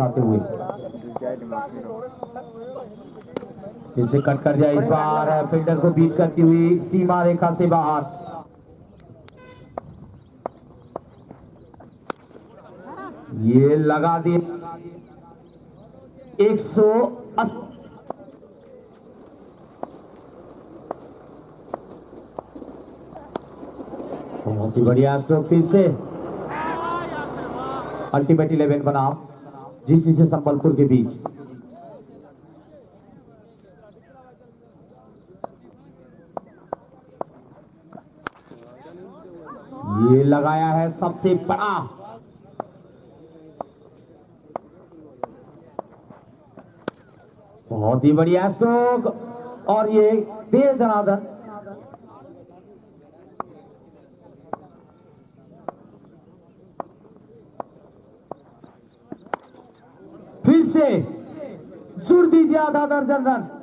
उठाते हुए इसे कट कर दिया। इस बार फील्डर को बीट करती हुई सीमा रेखा से बाहर। ये लगा दिया 180। बहुत ही बढ़िया स्ट्रोक फिर से। अल्टीमेट 11 बनाम जीसी से संबलपुर के बीच। ये लगाया है सबसे बड़ा। बहुत ही बढ़िया स्ट्रोक और ये देव जनार्दन फिर से जुड़ दीजिए आधा दर्जन रन।